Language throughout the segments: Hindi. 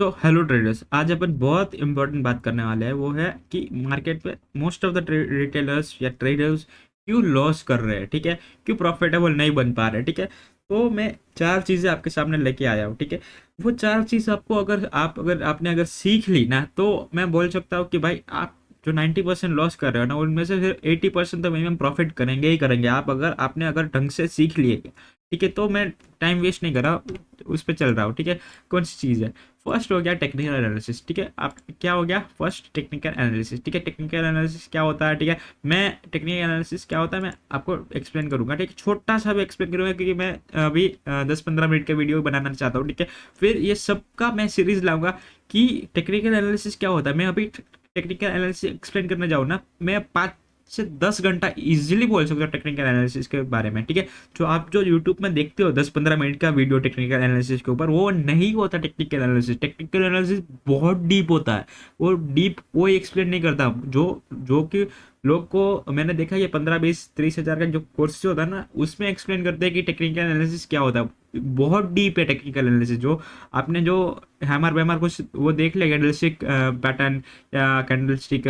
तो हेलो ट्रेडर्स, आज अपन बहुत इंपॉर्टेंट बात करने वाले हैं। वो है कि मार्केट में मोस्ट ऑफ द रिटेलर्स या ट्रेडर्स क्यों लॉस कर रहे हैं, ठीक है। क्यों प्रॉफिटेबल नहीं बन पा रहे, ठीक है। तो मैं चार चीज़ें आपके सामने लेके आया हूँ, ठीक है। वो चार चीज़ आपको अगर आपने अगर सीख ली ना, तो मैं बोल सकता हूँ कि भाई आप जो 90% लॉस कर रहे हो ना, उनमें से फिर 80% तो मिनिमम प्रॉफिट करेंगे ही करेंगे आप, अगर आपने अगर ढंग से सीख लिए, ठीक है। तो मैं टाइम वेस्ट नहीं कर रहा, उस पर चल रहा हूँ, ठीक है। कौन सी चीज़ है? फर्स्ट हो गया टेक्निकल एनालिसिस, ठीक है। आप क्या हो गया? फर्स्ट टेक्निकल एनालिसिस, ठीक है। टेक्निकल एनालिसिस क्या होता है, ठीक है। मैं टेक्निकल एनालिसिस क्या होता है मैं आपको एक्सप्लेन करूंगा, ठीक है। छोटा सा भी एक्सप्लेन करूंगा, क्योंकि मैं अभी 10-15 मिनट का वीडियो बनाना चाहता हूँ, ठीक है। फिर ये सबका मैं सीरीज लाऊंगा कि टेक्निकल एनालिसिस क्या होता है। मैं अभी टेक्निकल एनालिसिस एक्सप्लेन करने जाऊँ ना, मैं 5 से 10 घंटा इजीली बोल सकता हूँ टेक्निकल एनालिसिस के बारे में, ठीक है। जो यूट्यूब में देखते हो 10-15 मिनट का वीडियो टेक्निकल एनालिसिस के ऊपर, वो नहीं होता टेक्निकल एनालिसिस। टेक्निकल एनालिसिस बहुत डीप होता है। वो डीप कोई एक्सप्लेन नहीं करता। जो जो कि लोग को मैंने देखा, ये 15-20-30 हज़ार का जो कोर्स होता है ना, उसमें एक्सप्लेन करते हैं कि टेक्निकल एनालिसिस क्या होता है। बहुत डीप है टेक्निकल एनालिसिस। जो आपने जो हैमर वैमर कुछ वो देख लिया, कैंडलस्टिक पैटर्न या कैंडलस्टिक,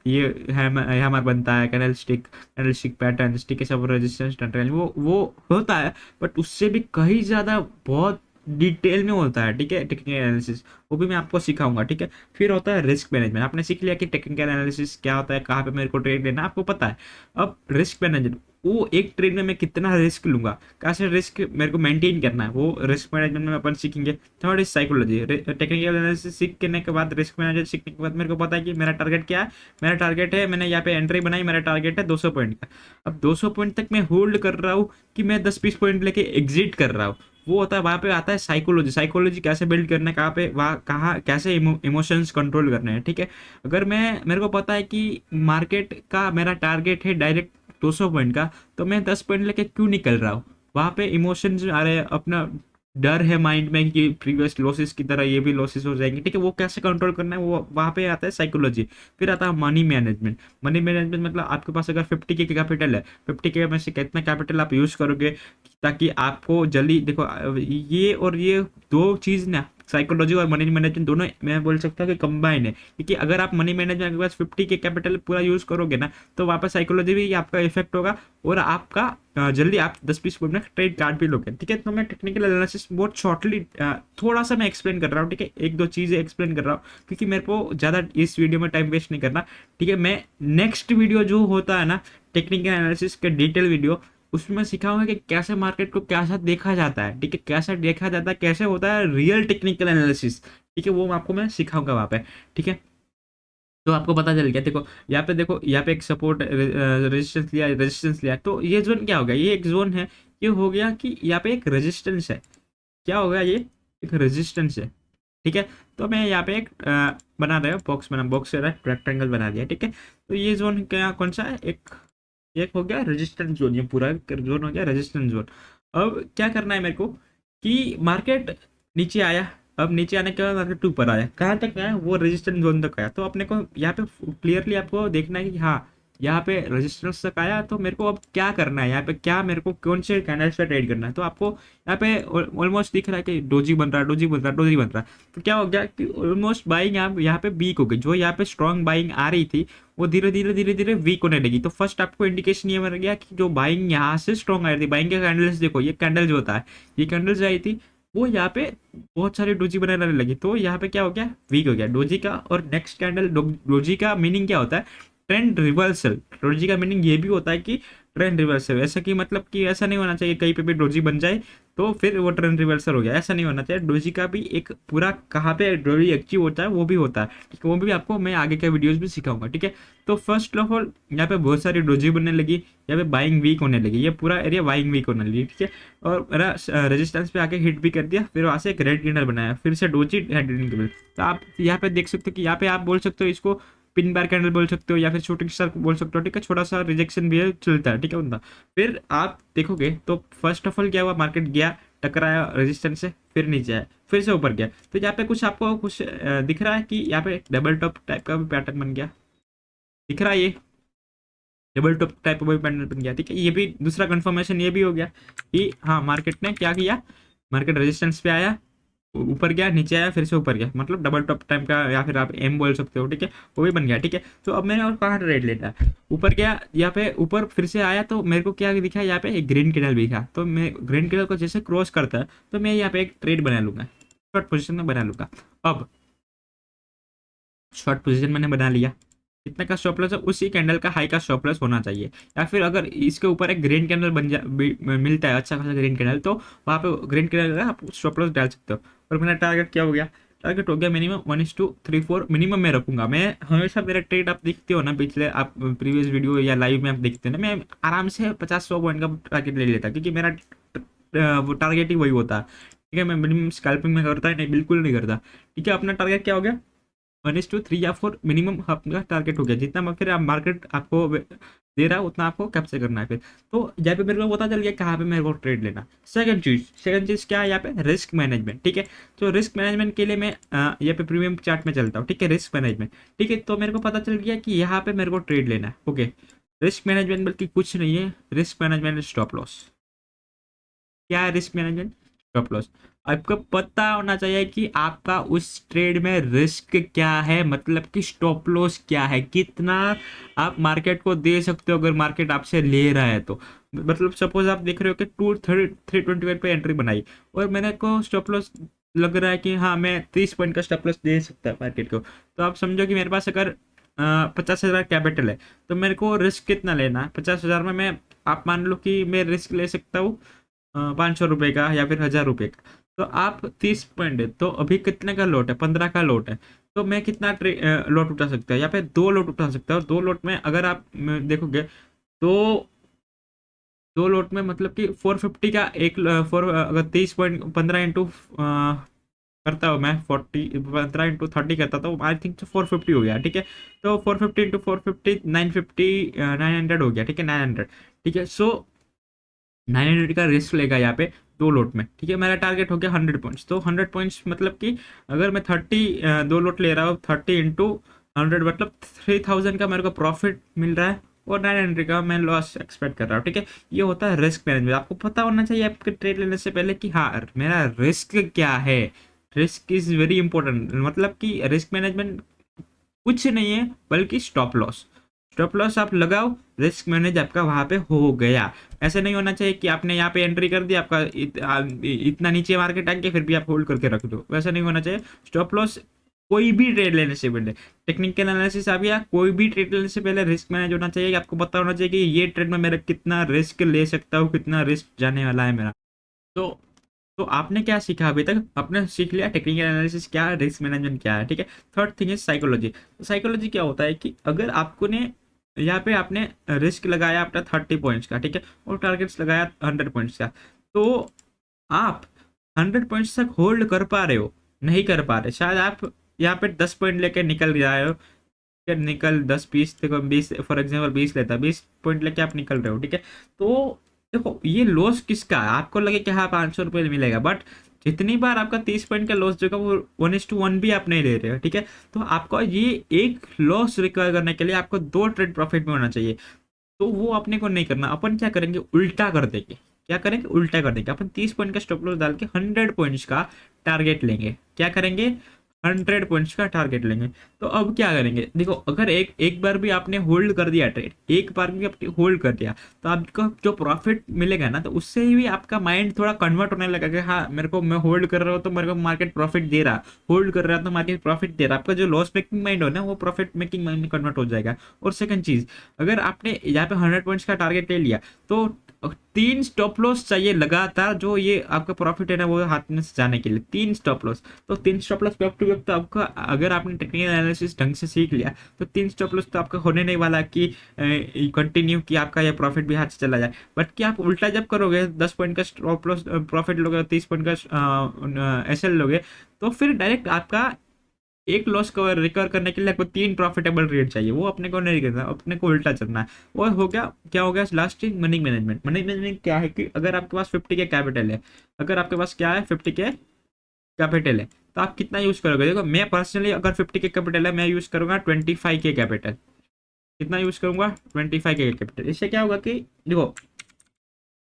ये हैमर बनता है, कैंडलस्टिक पैटर्न, ठीक है, सब रेजिस्टेंस ट्रेंड वो होता है। बट उससे भी कहीं ज़्यादा बहुत डिटेल में होता है, ठीक है, टेक्निकल एनालिसिस। वो भी मैं आपको सिखाऊंगा, ठीक है। फिर होता है रिस्क मैनेजमेंट। आपने सीख लिया कि टेक्निकल एनालिसिस क्या होता है, कहाँ पे मेरे को ट्रेड लेना आपको पता है। अब रिस्क मैनेजमेंट, वो एक ट्रेड में मैं कितना रिस्क लूंगा, कैसे रिस्क मेरे को मेंटेन करना है, वो रिस्क मैनेजमेंट में अपन सीखेंगे। Third is psychology. Technical analysis सीखने के बाद, रिस्क मैनेजर सीखने के बाद, मेरे को पता है कि मेरा टारगेट क्या है। मेरा टारगेट है, मैंने यहाँ पे एंट्री बनाई, मेरा टारगेट है 200 पॉइंट का। अब 200 पॉइंट तक मैं होल्ड कर रहा हूँ कि मैं 10-20 पॉइंट लेके एग्जिट कर रहा हूँ। वो होता है, वहाँ पे आता है साइकोलॉजी। साइकोलॉजी कैसे बिल्ड करना है, कहाँ पे वहाँ कहाँ कैसे इमोशंस कंट्रोल करने हैं, ठीक है। अगर मेरे को पता है कि मार्केट का मेरा टारगेट है डायरेक्ट 200 पॉइंट का, तो मैं 10 पॉइंट लेके क्यों निकल रहा हूँ? वहाँ पे इमोशंस आ रहे हैं, अपना डर है माइंड में कि प्रीवियस लॉसेस की तरह ये भी लॉसेस हो जाएंगे, ठीक है। वो कैसे कंट्रोल करना है, वो वहाँ पे आता है साइकोलॉजी। फिर आता है मनी मैनेजमेंट। मनी मैनेजमेंट मतलब आपके पास अगर 50K की कैपिटल है, 50K में से कितना कैपिटल आप यूज़ करोगे ताकि आपको जल्दी देखो, ये और ये दो चीज़ ना, साइकोलॉजी और मनी मैनेजमेंट दोनों मैं बोल सकता हूँ कि कंबाइन है। क्योंकि अगर आप मनी मैनेजमेंट के पास 50K कैपिटल पूरा यूज़ करोगे ना, तो वापस साइकोलॉजी भी आपका इफेक्ट होगा, और आपका जल्दी आप 10-20 मिनट में ट्रेड कार्ड भी लोगे, ठीक है। तो मैं टेक्निकल एनालिसिस बहुत शॉर्टली थोड़ा सा मैं एक्सप्लेन कर रहा हूँ, ठीक है। एक दो चीज़ें एक्सप्लेन कर रहा हूँ, क्योंकि मेरे को ज़्यादा इस वीडियो में टाइम वेस्ट नहीं करना, ठीक है। मैं नेक्स्ट वीडियो जो होता है ना, टेक्निकल एनालिसिस के डिटेल वीडियो, उसमें सिखाऊंगा कि कैसे मार्केट को कैसा देखा जाता है, ठीक है। कैसा देखा जाता है, कैसे होता है रियल टेक्निकल एनालिसिस, ठीक है। वो आपको मैं सिखाऊंगा वहाँ पे, ठीक है। तो आपको पता चल गया। देखो यहाँ पे, देखो यहाँ पे एक सपोर्ट रेजिस्टेंस लिया, तो ये जोन क्या हो गया? ये एक जोन है। ये हो गया कि यहाँ पे एक रेजिस्टेंस है। क्या हो गया? ये एक रेजिस्टेंस है, ठीक है। तो मैं यहाँ पे एक बना रहा हूँ बॉक्स से रेक्टेंगल बना दिया, ठीक है। तो ये जोन क्या, कौन सा है? एक एक हो गया रेजिस्टेंस जोन। ये पूरा जोन हो गया रेजिस्टेंस जोन। अब क्या करना है मेरे को कि मार्केट नीचे आया। अब नीचे आने के बाद मार्केट ऊपर आया, कहाँ तक आया? वो रेजिस्टेंस जोन तक आया। तो अपने को यहाँ पे क्लियरली आपको देखना है कि हाँ, यहाँ पे रेजिस्टेंस तक आया, तो मेरे को अब क्या करना है, यहाँ पे क्या मेरे को कौन से कैंडल्स पे ट्रेड करना है। तो आपको यहाँ पे ऑलमोस्ट दिख रहा है कि डोजी बन रहा है, डोजी बन रहा है, डोजी बन रहा है। तो क्या हो गया कि ऑलमोस्ट बाइंग यहाँ पे वीक हो गई। जो यहाँ पे स्ट्रॉन्ग बाइंग आ रही थी, वो धीरे धीरे धीरे धीरे वीक होने लगी। तो फर्स्ट आपको इंडिकेशन ये मिल गया कि जो बाइंग यहाँ से स्ट्रॉन्ग आ रही थी, बाइंग के कैंडल्स देखो, ये कैंडल जो होता है, ये कैंडल्स आई थी, वो यहाँ पे बहुत सारी डोजी बनाने लगी। तो यहाँ पे क्या हो गया? वीक हो गया डोजी का। और नेक्स्ट कैंडल, डोजी का मीनिंग क्या होता है? Trend reversal. डोजी का मीनिंग ये भी होता है कि ट्रेंड रिवर्सल। ऐसा कि मतलब कि ऐसा नहीं होना चाहिए कहीं पे भी डोजी बन जाए तो फिर वो ट्रेंड रिवर्सल हो गया, ऐसा नहीं होना चाहिए। डोजी का भी एक पूरा कहाँ पे डोजी एक्टिव होता है वो भी होता है, ठीक है। वो भी आपको मैं आगे के वीडियोस भी सिखाऊंगा, ठीक है। तो फर्स्ट ऑफ ऑल यहाँ पे बहुत सारी डोजी बनने लगी, यहाँ पे बाइंग वीक होने लगी, ये पूरा एरिया बाइंग वीक होने लगी, ठीक है। और मेरा रेजिस्टेंस पे आके हिट भी कर दिया, फिर वहाँ से एक रेड कैंडल बनाया, फिर से डोजी हेड। तो आप यहाँ पे देख सकते हो कि यहाँ पे आप बोल सकते हो इसको पिन बार कैंडल बोल सकते हो, या फिर शूटिंग स्टार बोल सकते हो, ठीक है। छोटा सा रिजेक्शन भी चलता है, ठीक है उनका। फिर आप देखोगे तो फर्स्ट ऑफ ऑल क्या हुआ, मार्केट गया, टकराया रेजिस्टेंस से, फिर नीचे आया, फिर से ऊपर गया। तो यहाँ पे कुछ आपको कुछ दिख रहा है कि यहाँ पे डबल टॉप टाइप का भी पैटर्न बन गया, दिख रहा है ये डबल टॉप टाइप का भी पैटर्न बन गया, ठीक है। ये भी दूसरा कंफर्मेशन ये भी हो गया कि हाँ, मार्केट ने क्या किया, मार्केट रेजिस्टेंस पे आया, ऊपर गया, नीचे आया, फिर से ऊपर गया, मतलब डबल टॉप टाइम का, या फिर आप एम बोल सकते हो, ठीक है, वो भी बन गया, ठीक है। तो अब मैंने और कहाँ ट्रेड लेना है, ऊपर गया, यहाँ पे ऊपर फिर से आया, तो मेरे को क्या दिखा, यहाँ पे एक ग्रीन कैंडल दिखा, तो मैं ग्रीन कैंडल को जैसे क्रॉस करता है तो मैं यहाँ पे एक ट्रेड बना लूंगा, शॉर्ट पोजीशन में बना लूंगा। अब शॉर्ट पोजीशन मैंने बना लिया, कितने का स्टॉप लॉस है, उसी कैंडल का हाई का स्टॉप लॉस होना चाहिए। या फिर अगर इसके ऊपर एक ग्रीन कैंडल मिलता है, अच्छा खासा ग्रीन कैंडल, तो वहाँ पे ग्रीन कैंडल का आप स्टॉप लॉस डाल सकते हो। और मेरा टारगेट क्या हो गया, टारगेट हो गया मिनिमम 1:3 4 मिनिमम मैं रखूंगा। मैं हमेशा मेरा ट्रेड आप देखते हो ना, पिछले आप प्रीवियस वीडियो या लाइव में आप देखते हो ना, मैं आराम से 50-100 पॉइंट का टारगेट ले लेता, क्योंकि मेरा वो टारगेट ही वही होता है, ठीक है। मैं मिनिमम स्कैल्पिंग में करता है नहीं, बिल्कुल नहीं करता, ठीक है। अपना टारगेट क्या हो गया, 1:3 या 4 मिनिमम आपका टारगेट हो गया, जितना फिर आप मार्केट आपको दे रहा है उतना आपको कैप्चर करना है फिर। तो यहाँ पे मेरे को पता चल गया कहाँ पे मेरे को ट्रेड लेना। सेकंड चीज क्या है यहाँ पे, रिस्क मैनेजमेंट, ठीक है। तो रिस्क मैनेजमेंट के लिए मैं यहाँ पे प्रीमियम चार्ट में चलता हूँ, ठीक है, रिस्क मैनेजमेंट, ठीक है। तो मेरे को पता चल गया कि यहाँ पे मेरे को ट्रेड लेना है, ओके। रिस्क मैनेजमेंट बल्कि कुछ नहीं है, रिस्क मैनेजमेंट स्टॉप लॉस। क्या है रिस्क मैनेजमेंट, स्टॉप लॉस। आपको पता होना चाहिए कि आपका उस ट्रेड में रिस्क क्या है, मतलब कि स्टॉप लॉस क्या है, कितना आप मार्केट को दे सकते हो अगर मार्केट आपसे ले रहा है तो। मतलब सपोज आप देख रहे हो कि 325 पे एंट्री बनाई, और मैंने को स्टॉप लॉस लग रहा है कि हाँ मैं 30 पॉइंट का स्टॉप लॉस दे सकता है मार्केट को, तो आप समझो कि मेरे पास अगर 50,000 कैपिटल है, तो मेरे को रिस्क कितना लेना है, 50,000 में मैं, आप मान लो कि मैं रिस्क ले सकता हूँ 500 रुपये का या फिर 1,000 रुपये का। तो आप 30 पॉइंट है, तो अभी कितने का लोट है, 15 का लोट है, तो मैं कितना लोट उठा सकता है, यहाँ पे 2 लोट उठा सकता है। और 2 लोट में अगर आप देखोगे, तो 2 लोट में मतलब कि 450 का एक फोर, अगर 30.15 इंटू करता हूँ मैं, 15 इंटू 30 करता, तो आई थिंक 450 हो गया, ठीक है। तो 450 इंटू 450, 950 900 हो गया, ठीक है, 900, ठीक है। सो 900 का रिस्क लेगा यहाँ पे 2 लोट में, ठीक है। मेरा टारगेट हो गया 100 पॉइंट्स, तो 100 पॉइंट्स मतलब कि अगर मैं 2 लोट ले रहा हूँ, 30 इंटू 100 मतलब 3,000 का मेरे को प्रॉफिट मिल रहा है, और 900 का मैं लॉस एक्सपेक्ट कर रहा हूँ, ठीक है। ये होता है रिस्क मैनेजमेंट। आपको पता होना चाहिए आपके ट्रेड लेने से पहले कि हाँ मेरा रिस्क क्या है। रिस्क इज वेरी इंपॉर्टेंट, मतलब कि रिस्क मैनेजमेंट कुछ नहीं है बल्कि स्टॉप लॉस। स्टॉप लॉस आप लगाओ, रिस्क मैनेज आपका वहां पे हो गया। ऐसे नहीं होना चाहिए कि आपने यहाँ पे एंट्री कर दी, आपका इतना नीचे मार्केट आके फिर भी आप होल्ड करके रख दो, वैसा नहीं होना चाहिए। स्टॉप लॉस कोई भी ट्रेड लेने से पहले, टेक्निकल एनालिसिस आ गया, कोई भी ट्रेड लेने से पहले रिस्क मैनेज होना चाहिए। आपको पता होना चाहिए कि ये ट्रेड में मेरा कितना रिस्क ले सकता हूँ, कितना रिस्क जाने वाला है मेरा। तो तो आपने क्या सीखा अभी तक, आपने सीख लिया टेक्निकल एनालिसिस क्या है, रिस्क मैनेजमेंट क्या है, ठीक है। Third thing is psychology. Psychology क्या होता है कि अगर आपको ने यहाँ पे आपने रिस्क लगाया अपना 30 पॉइंट्स का, ठीक है, और टारगेट्स लगाया 100 पॉइंट्स का, तो आप 100 पॉइंट्स तक होल्ड कर पा रहे हो, नहीं कर पा रहे, शायद आप यहाँ पे 10 पॉइंट लेके निकल रहे हो, कि निकल 10 20, देखो 20 फॉर एग्जाम्पल 20 लेता है, 20 पॉइंट लेके आप निकल रहे हो, ठीक है। तो देखो ये लॉस किसका है, आपको लगे कि हाँ 500 रुपये मिलेगा, बट जितनी बार आपका 30 पॉइंट का लॉस जो का वो 1:1 भी आप नहीं ले रहे हो, ठीक है। तो आपको ये एक लॉस रिकवर करने के लिए आपको 2 ट्रेड प्रॉफिट में होना चाहिए। तो वो अपने को नहीं करना, अपन क्या करेंगे, उल्टा कर देंगे। क्या करेंगे, उल्टा कर देंगे, अपन 30 पॉइंट का स्टॉप लॉस डाल के 100 पॉइंट्स का टारगेट लेंगे। क्या करेंगे, 100 पॉइंट्स का टारगेट लेंगे। तो अब क्या करेंगे, देखो अगर एक एक बार भी आपने होल्ड कर दिया ट्रेड, एक बार भी आपने होल्ड कर दिया, तो आपको जो प्रॉफिट मिलेगा ना, तो उससे ही आपका माइंड थोड़ा कन्वर्ट होने लगेगा कि हाँ मेरे को, मैं होल्ड कर रहा हूँ तो मेरे को मार्केट प्रॉफिट दे रहा, होल्ड कर रहा है तो मार्केट प्रॉफिट दे रहा। आपका जो लॉस मेकिंग माइंड हो ना, वो प्रॉफिट मेकिंग माइंड में कन्वर्ट हो जाएगा। और सेकंड चीज, अगर आपने यहाँ पे 100 पॉइंट्स का टारगेट ले लिया, तो 3 स्टॉप लॉस चाहिए लगातार, जो ये आपका प्रॉफिट है ना वो हाथ में से जाने के लिए 3 स्टॉप लॉस। तो 3 stop loss back to back, तो आपका अगर आपने टेक्निकल एनालिसिस ढंग से सीख लिया, तो 3 स्टॉप लॉस तो आपका होने नहीं वाला कि कंटिन्यू कि आपका ये प्रॉफिट भी हाथ से चला जाए। बट क्या आप उल्टा जब करोगे, 10 पॉइंट का स्टॉप लॉस प्रॉफिट लोगे, 30 पॉइंट का एसएल लोगे, तो फिर डायरेक्ट आपका एक लॉस कवर रिकवर करने के लिए आपको 3 प्रॉफिटेबल ट्रेड चाहिए, वो अपने को नहीं करना, अपने को उल्टा चलना है। और हो गया, क्या हो गया लास्ट चीज, मनी मैनेजमेंट। मनी मैनेजमेंट क्या है कि अगर आपके पास 50 के कैपिटल है, अगर आपके पास क्या है 50 के कैपिटल है, तो आप कितना यूज करोगे। देखो मैं पर्सनली अगर 50 के कैपिटल है, मैं यूज करूंगा 25 के कैपिटल। कितना यूज करूंगा, 25 के कैपिटल। इससे क्या होगा कि देखो,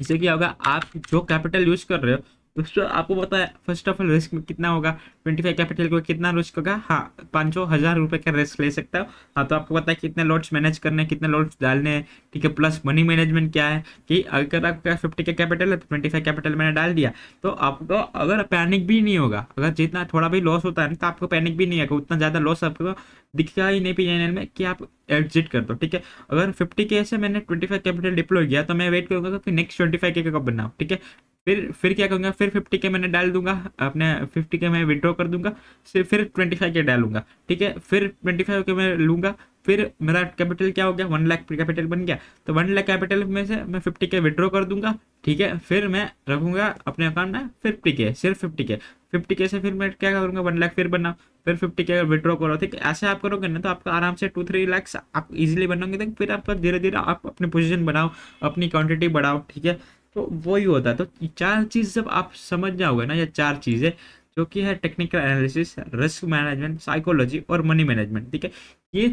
इससे क्या होगा, आप जो कैपिटल यूज कर रहे हो दोस्तों आपको पता है फर्स्ट ऑफ ऑल रिस्क में कितना होगा, 25 कैपिटल को कितना रिस्क होगा, हाँ 500,000 रुपए का रिस्क ले सकता हो। हाँ, तो आपको पता है कितने लॉट्स मैनेज करने हैं, कितने लॉट्स डालने हैं, ठीक है। प्लस मनी मैनेजमेंट क्या है कि अगर आपका 50 का कैपिटल है तो 25 कैपिटल मैंने डाल दिया, तो आपको अगर पैनिक भी नहीं होगा, अगर जितना थोड़ा भी लॉस होता है ना तो आपको पैनिक भी नहीं आएगा, उतना ज़्यादा लॉस आपको दिखा ही नहीं पी में कि आप एग्जिट कर दो, ठीक है। अगर 50 के से मैंने 25 कैपिटल डिप्लॉय किया तो मैं वेट करूंगा कि नेक्स्ट 25 के कब बनाऊँ, ठीक है। फिर क्या करूंगा, फिर 50 के मैंने डाल दूंगा, अपने 50 के मैं विड्रॉ कर दूंगा, फिर 25 के डालूंगा, ठीक है। फिर 25 के मैं लूंगा, फिर मेरा कैपिटल क्या हो गया, 1 लाख कैपिटल बन गया, तो 1 लाख कैपिटल में से मैं 50 के विड्रॉ कर दूंगा, ठीक है। फिर मैं रखूंगा अपने अकाउंट में 50 के, सिर्फ 50 के। 50 के से फिर मैं क्या करूंगा, 1 लाख फिर बनाओ, फिर 50 के विड्रॉ करो, ठीक है। ऐसे आप करोगे ना तो आपका आराम से 2-3 लाख आप इजीली बनाओगे, तो फिर आपका धीरे धीरे आप अपनी पोजीशन बनाओ, अपनी क्वांटिटी बढ़ाओ, ठीक है। तो वही होता है। तो ये चार चीज़ जब आप समझ जाओगे ना, ये चार चीज़ें जो कि है technical analysis, risk management, psychology और मनी मैनेजमेंट, ठीक है। ये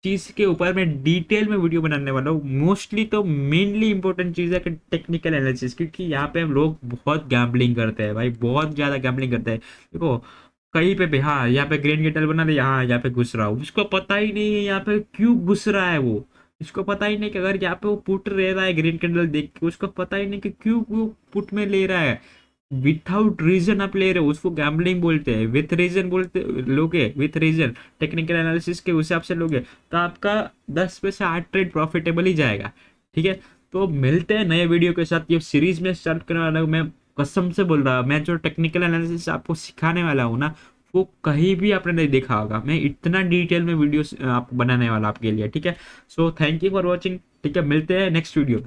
चीज़ के ऊपर मैं डिटेल में वीडियो बनाने वाला हूँ। मोस्टली तो मेनली इंपॉर्टेंट चीज़ है कि टेक्निकल एनालिसिस, क्योंकि यहाँ पे हम लोग बहुत गैम्बलिंग करते हैं भाई, बहुत ज़्यादा गैम्बलिंग करते हैं। देखो कहीं पे भी, हाँ यहाँ पे ग्रीन कैंडल बना रहे, यहाँ पे घुस रहा हूँ, उसको पता ही नहीं है यहाँ पे क्यों घुस रहा है वो। इसको पता ही नहीं कि अगर यहाँ पे वो पुट ले रहा है ग्रीन कैंडल देख के, उसको पता ही नहीं कि क्यों वो पुट में ले रहा है। विथआउट रीजन आप ले रहे हो, उसको गैम्बलिंग बोलते हैं। विथ रीजन बोलते लोगे, विथ रीजन टेक्निकल एनालिसिस के हिसाब से लोगे तो आपका 10 में से 8 ट्रेड प्रॉफिटेबल ही जाएगा, ठीक है। तो मिलते हैं नए वीडियो के साथ। ये सीरीज में स्टार्ट करने वाला हूँ मैं, कसम से बोल रहा, मैं जो टेक्निकल एनालिसिस आपको सिखाने वाला हूँ ना, वो कहीं भी आपने नहीं देखा होगा। मैं इतना डिटेल में वीडियो आप बनाने वाला आपके लिए, ठीक है। So thank you for watching, ठीक है। मिलते हैं नेक्स्ट वीडियो में।